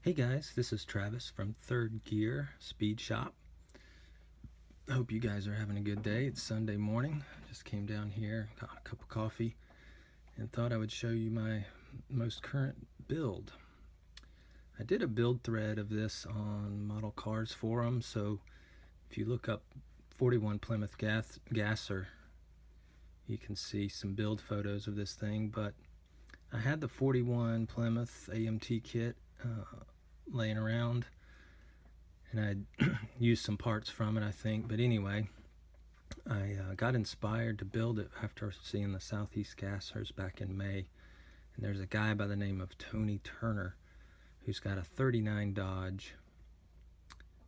Hey guys, this is Travis from Third Gear Speed Shop. Hope you guys are having a good day. It's Sunday morning. Just came down here, got a cup of coffee, and thought I would show you my most current build. I did a build thread of this on Model Cars Forum, so if you look up 41 Plymouth Gasser, you can see some build photos of this thing. But I had the 41 Plymouth AMT kit laying around, and I used some parts from it, I think. But anyway, I got inspired to build it after seeing the Southeast Gassers back in May. And there's a guy by the name of Tony Turner who's got a 39 Dodge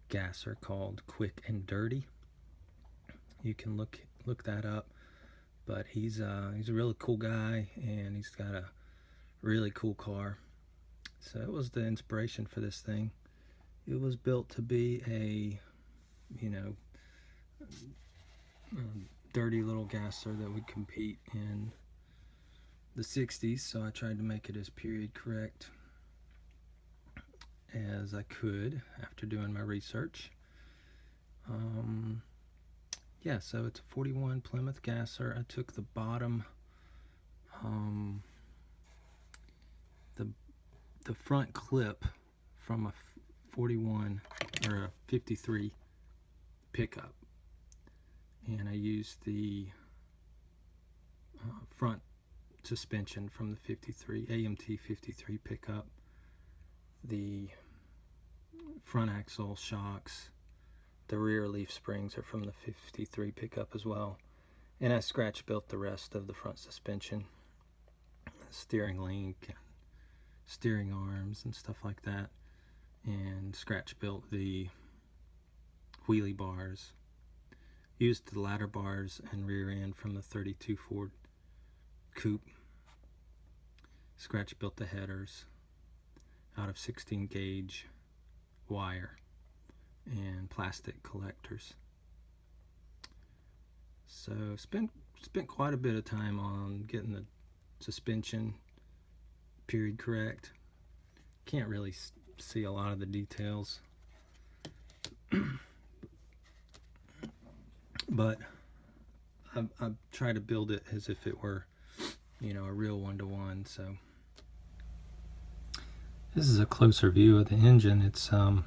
gasser called Quick and Dirty. You can look that up. But he's a really cool guy, and he's got a really cool car. So it was the inspiration for this thing. It was built to be a, dirty little gasser that would compete in the 60s. So I tried to make it as period correct as I could after doing my research. Yeah, so it's a 41 Plymouth gasser. I took the bottom, the front clip from a 41 or a 53 pickup, and I used the front suspension from the 53 AMT 53 pickup, the front axle shocks, the rear leaf springs are from the 53 pickup as well, and I scratch built the rest of the front suspension, steering link, steering arms and stuff like that, and scratch built the wheelie bars, used the ladder bars and rear end from the 32 Ford Coupe, scratch built the headers out of 16 gauge wire and plastic collectors. So spent quite a bit of time on getting the suspension period correct. Can't really see a lot of the details, but I try to build it as if it were, a real one-to-one. So this is a closer view of the engine. It's from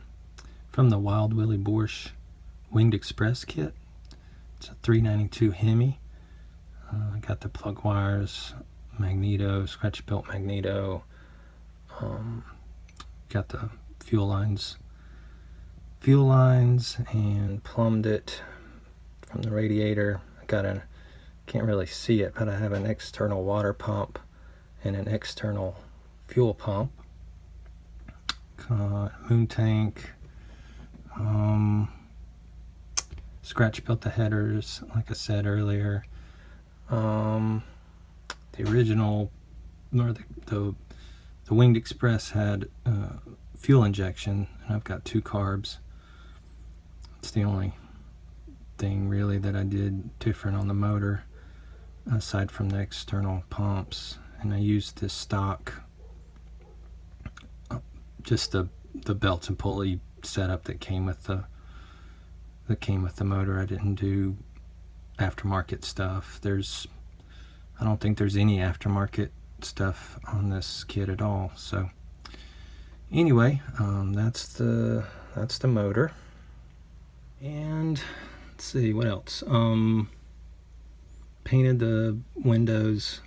the Wild Willie Borsche Winged Express kit. It's a 392 Hemi. I got the plug wires, magneto, scratch built magneto, got the fuel lines and plumbed it from the radiator. I got can't really see it, but I have an external water pump and an external fuel pump. Moon tank, scratch built the headers like I said earlier. The original, or the Winged Express had fuel injection, and I've got 2 carbs. It's the only thing really that I did different on the motor, aside from the external pumps. And I used this stock, just the belts and pulley setup that came with the motor. I didn't do aftermarket stuff. I don't think there's any aftermarket stuff on this kit at all. So anyway, that's the motor. And let's see what else. Painted the windows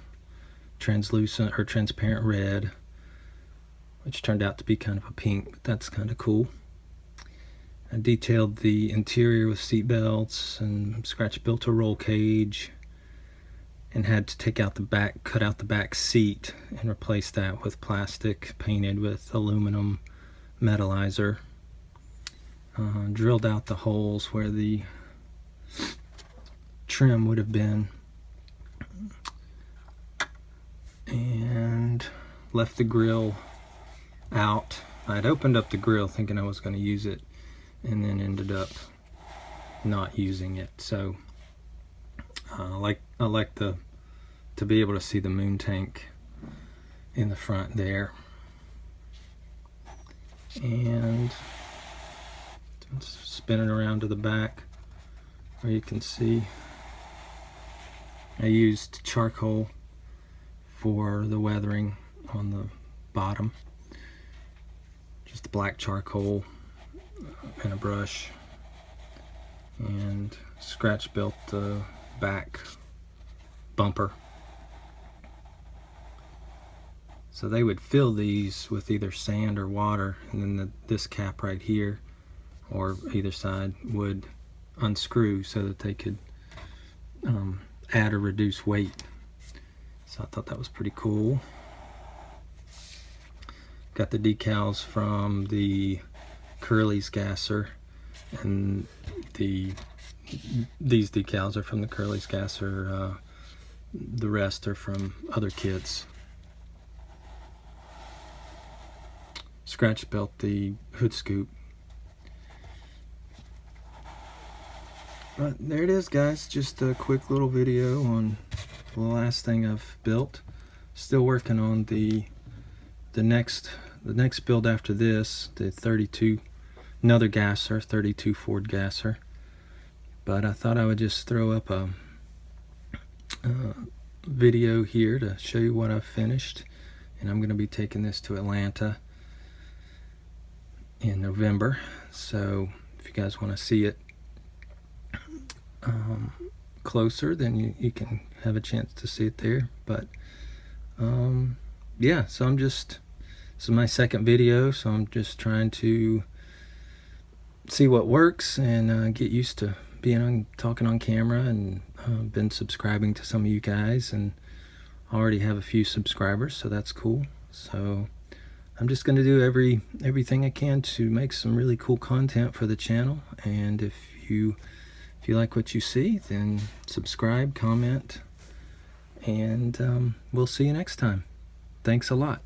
translucent or transparent red, which turned out to be kind of a pink, but that's kind of cool. I detailed the interior with seat belts and scratch built a roll cage, and had to take out the back, cut out the back seat and replace that with plastic painted with aluminum metallizer. Drilled out the holes where the trim would have been, and left the grill out. I'd opened up the grill thinking I was going to use it, and then ended up not using it. So I like to be able to see the moon tank in the front there. and spin it around to the back where you can see I used charcoal for the weathering on the bottom, just black charcoal and a brush, and scratch built the back bumper. So they would fill these with either sand or water, and then this cap right here or either side would unscrew so that they could add or reduce weight. So I thought that was pretty cool. Got the decals from the Curly's gasser, and these decals are from the Curly's gasser. The rest are from other kits. Scratch built the hood scoop. But there it is, guys. Just a quick little video on the last thing I've built. Still working on the next build after this, the 32, another gasser, 32 Ford gasser. But I thought I would just throw up a video here to show you what I've finished, and I'm going to be taking this to Atlanta in November. So if you guys want to see it closer, then you can have a chance to see it there. But yeah, so this is my second video, so I'm just trying to see what works and get used to talking on camera, and been subscribing to some of you guys, and already have a few subscribers, so that's cool. So I'm just going to do everything I can to make some really cool content for the channel. And if you like what you see, then subscribe, comment, and we'll see you next time. Thanks a lot.